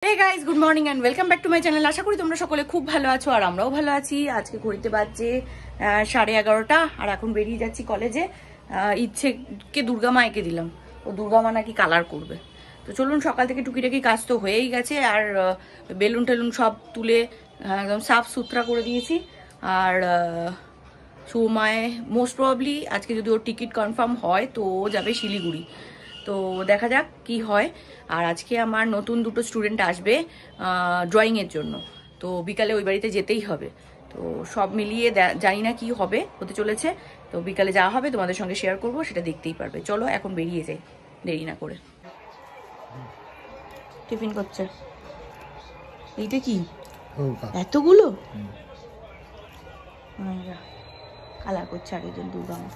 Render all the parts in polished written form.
Hey guys, good morning and welcome back to my channel. আশা করি তোমরা সকলে খুব ভালো আছো আর আমরাও ভালো আছি। আজকে ঘড়িতে বাজছে 11:30 আর এখন বেরিয়ে যাচ্ছি কলেজে। ইচ্ছেকে দুর্গা মা এঁকে দিলাম, ও দুর্গা মা নাকি কালার করবে। তো চলুন, সকাল থেকে টুকিটাকি কাজ তো হয়েই গেছে আর বেলুন টেলুন সব তুলে একদম সাফ সুতরা করে দিয়েছি। আর সুমায় মোস্ট প্রবাবলি আজকে যদি ওর টিকিট কনফার্ম হয় তো ও যাবে শিলিগুড়ি। তো দেখা যাক কি হয়। আর আজকে আমার নতুন দুটো স্টুডেন্ট আসবে ড্রয়িংয়ের জন্য, তো বিকালে ওই বাড়িতে যেতেই হবে। তো সব মিলিয়ে জানি না কি হবে হতে চলেছে। তো বিকালে যাওয়া হবে, তোমাদের সঙ্গে শেয়ার করব, সেটা দেখতেই পারবে। চলো এখন বেরিয়ে যাই দেরি না করে। টিফিন করছে, এইটা কি এতগুলো কালার করছে আরেকজন দুর্গা মা,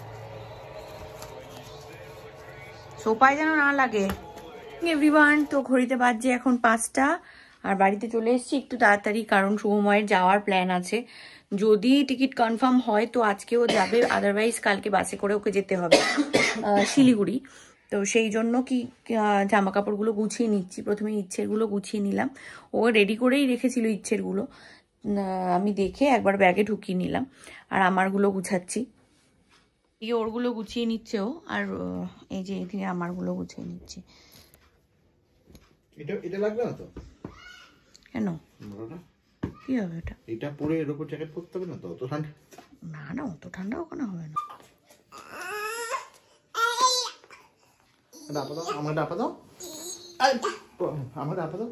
সোপায় যেন না লাগে। এভরিওয়ান, তো ঘড়িতে বাজছে এখন 5টা আর বাড়িতে চলে এসেছি একটু তাড়াতাড়ি, কারণ শুভময়ের যাওয়ার প্ল্যান আছে। যদি টিকিট কনফার্ম হয় তো আজকেও যাবে, আদারওয়াইজ কালকে বাসে করে ওকে যেতে হবে শিলিগুড়ি। তো সেই জন্য কি জামা কাপড়গুলো গুছিয়ে নিচ্ছি। প্রথমে ইচ্ছেরগুলো গুছিয়ে নিলাম, ও রেডি করেই রেখেছিল ইচ্ছেরগুলো, আমি দেখে একবার ব্যাগে ঢুকিয়ে নিলাম। আর আমারগুলো গুছাচ্ছি, ওরগুলো গুছিয়ে নিচ্ছে ও, আর এই যে এদিকে আমারগুলো গুছিয়ে নিচ্ছে। এটা লাগবে না তো? কেন কি হবে এটা? এটা পরে এর উপর জ্যাকেট পরতে হবে না তো? অত ঠান্ডা না না, অত ঠান্ডা ওখানে হবে না। ডাপা দাও, আমার ডাপা দাও, আমার ডাপা দাও,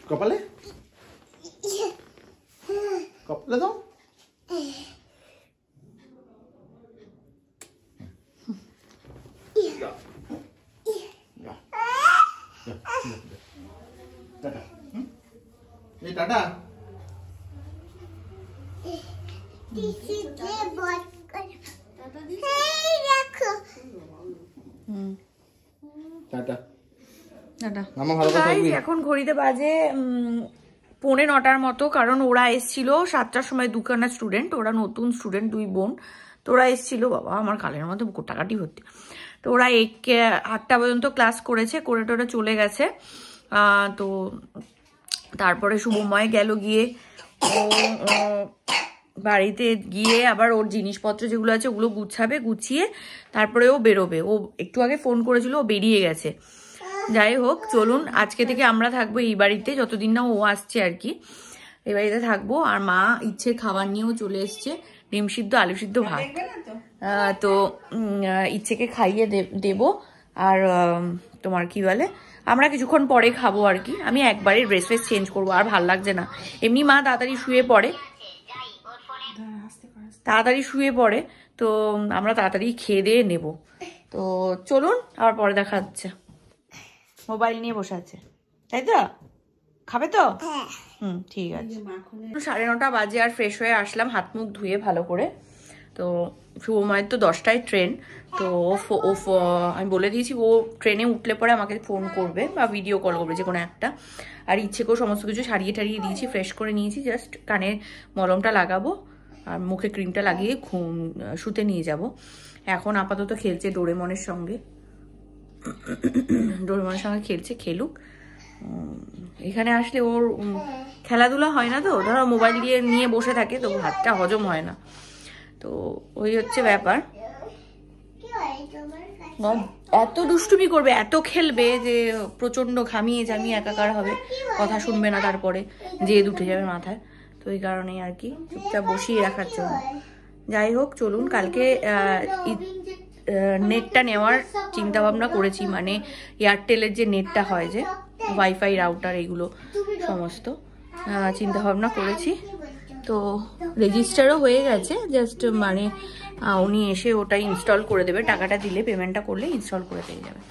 কপালে কপালে দাও। টাটা। এখন ঘড়িতে বাজে 9:45 মতো, কারণ ওরা এসছিল 7টার সময়। দুখানা স্টুডেন্ট, ওরা নতুন স্টুডেন্ট, 2 বোন। তো ওরা এসছিল, বাবা আমার কালের মধ্যে কোটাকাটি ভর্তি। তো ওরা 8টা পর্যন্ত ক্লাস করেছে, করে টোরা চলে গেছে। তো তারপরে শুভময় গেল গিয়ে, ও বাড়িতে গিয়ে আবার ওর জিনিসপত্র যেগুলো আছে ওগুলো গুছাবে, গুছিয়ে তারপরে ও বেরোবে। ও একটু আগে ফোন করেছিল, ও বেরিয়ে গেছে। যাই হোক, চলুন আজকে থেকে আমরা থাকবো এই বাড়িতে, যতদিন না ও আসছে আর কি, এই বাড়িতে থাকবো। আর মা ইচ্ছের খাবার নিয়েও চলে এসছে, ডিম সিদ্ধ, আলু সিদ্ধ, ভাত। তো ইচ্ছেকে খাইয়ে দেব। আর তোমার কি বলে, আমরা কিছুক্ষণ পরে খাবো আর কি। আমি একবারে ড্রেস ফ্রেস চেঞ্জ করবো, আর ভাল লাগছে না। এমনি মা তাড়াতাড়ি শুয়ে পড়ে, তো আমরা তাড়াতাড়ি খেয়ে দিয়ে নেবো। তো চলুন, আবার পরে দেখা যাচ্ছে। মোবাইল নিয়ে বসে আছে, তাই তো? খাবে তো? ঠিক আছে। 9:30 বাজে আর ফ্রেশ হয়ে আসলাম, হাত মুখ ধুয়ে ভালো করে। তো শুভময়ের তো 10টায় ট্রেন। তো আমি বলে দিয়েছি ও ট্রেনে উঠলে পরে আমাকে ফোন করবে বা ভিডিও কল করবে, যে কোনো একটা। আর ইচ্ছেকেও সমস্ত কিছু সারিয়ে টারিয়ে দিয়েছি, ফ্রেশ করে নিয়েছি। জাস্ট কানে মলমটা লাগাবো আর মুখে ক্রিমটা লাগিয়ে শুতে নিয়ে যাব। এখন আপাতত খেলছে ডোরেমনের সঙ্গে, খেলছে, খেলুক। এখানে আসলে ওর খেলাধুলা হয় না, তো ধরো মোবাইল নিয়ে বসে থাকে, তো ভাতটা হজম হয় না। তো ওই হচ্ছে ব্যাপার। এত দুষ্টুমি করবে, এত খেলবে যে প্রচন্ড ঘামিয়ে জামিয়ে একাকার হবে, কথা শুনবে না, তারপরে জেদ উঠে যাবে মাথায়। তো এই কারণেই আর কি চুপচাপ বসিয়ে রাখার জন্য। যাই হোক, চলুন কালকে নেটটা নেওয়ার চিন্তা ভাবনা করেছি, মানে এয়ারটেলের যে নেটটা হয়, যে ওয়াইফাই রাউটার, এগুলো সমস্ত চিন্তা ভাবনা করেছি। তো রেজিস্টারও হয়ে গেছে, জাস্ট মানে উনি এসে ওটা ইনস্টল করে দেবে, টাকাটা দিলে, পেমেন্টটা করলে ইনস্টল করে দিয়ে যাবে।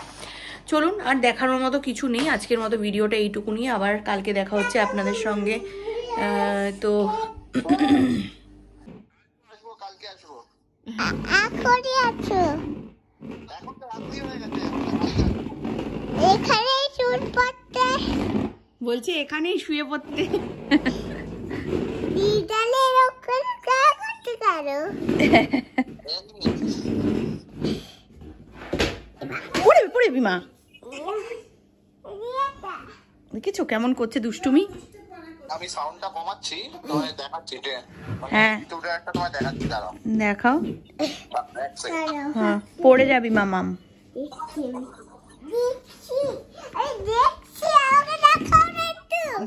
চলুন, আর দেখানোর মতো কিছু নেই, আজকের মতো ভিডিওটা এইটুকুনি। আবার কালকে দেখা হচ্ছে আপনাদের সঙ্গে। তো বলছে এখানেই শুয়ে পড়তে। পড়ে মা, দেখেছো কেমন করছে দুষ্টুমি? আমি সাউন্ডটা কমাচ্ছি, তোমায় দেখাচ্ছি যে হ্যাঁ ইউটিউবে একটা তোমায় দেখাচ্ছি, দাঁড়াও। দেখাও। এক সেকেন্ড। হ্যাঁ পড়ে যাবি মামাম।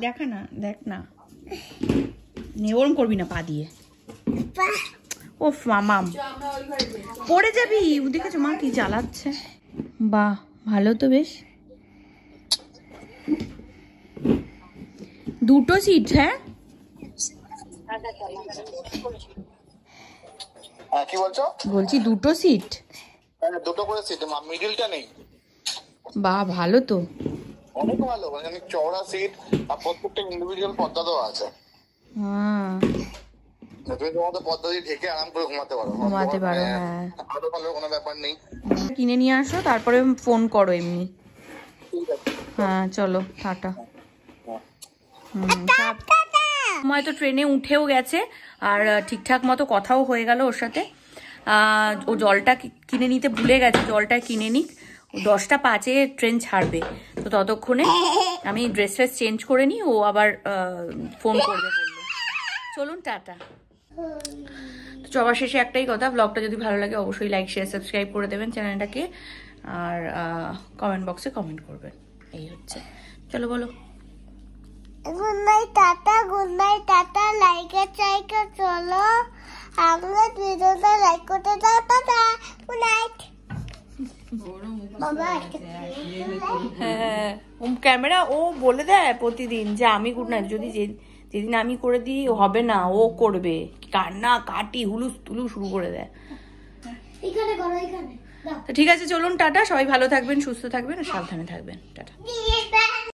দেখা না, দেখ না, ওরম করবি না পা দিয়ে। ওফ মামাম পড়ে যাবি। দেখেছো মা কি চালাচ্ছে? বাহ ভালো তো বেশ। দুটো সিট? হ্যাঁ কি বলছো? বলছি দুটো সিট? দুটো করে সিট, মিডিলটা নেই। বাহ ভালো তো। অনেক ভালো, মানে চওড়া সিট আর প্রত্যেকটা ইন্ডিভিজুয়াল পর্দা দেওয়া আছে। হ্যাঁ তুমি তোমাদের পর্দা দিয়ে ঢেকে আরাম করে ঘুমাতে পারো। ঘুমাতে পারো। হ্যাঁ আলো ফালোর কোনো ব্যাপার নেই। কিনে নিয়ে আসো, তারপরে ফোন করো এমনি। হ্যাঁ চলো টাটা। সময় তো ট্রেনে উঠেও গেছে আর ঠিকঠাক মতো কথাও হয়ে গেল ওর সাথে। ও জলটা কিনে নিতে ভুলে গেছে, জলটা কিনে নিক। 10:05 ট্রেন ছাড়বে, তো ততক্ষণে আমি ড্রেস ট্রেস চেঞ্জ করে নিই, ও আবার ফোন করবে বললো। চলুন টাটা। তো সবার শেষে একটাই কথা, ব্লগটা যদি ভালো লাগে অবশ্যই লাইক শেয়ার সাবস্ক্রাইব করে দেবেন চ্যানেলটাকে, আর কমেন্ট বক্সে কমেন্ট করবেন। এই হচ্ছে, চলো বলো good night tata, good night tata. লাইকে চাইকে চলো, আমরা ভিডিওটা লাইক করতে দাও। Tata, good night. হ্যাঁ ক্যামেরা ও বলে দেয় প্রতিদিন যে আমি গুড নাইট, যদি যেদিন আমি করে দিই হবে না, ও করবে, কান্না কাটি হুলুস তুলু শুরু করে দেয়। এখানে করো, এখানে তো ঠিক আছে চলুন টাটা, সবাই ভালো থাকবেন, সুস্থ থাকবেন আর সাবধানে থাকবেন। টাটা।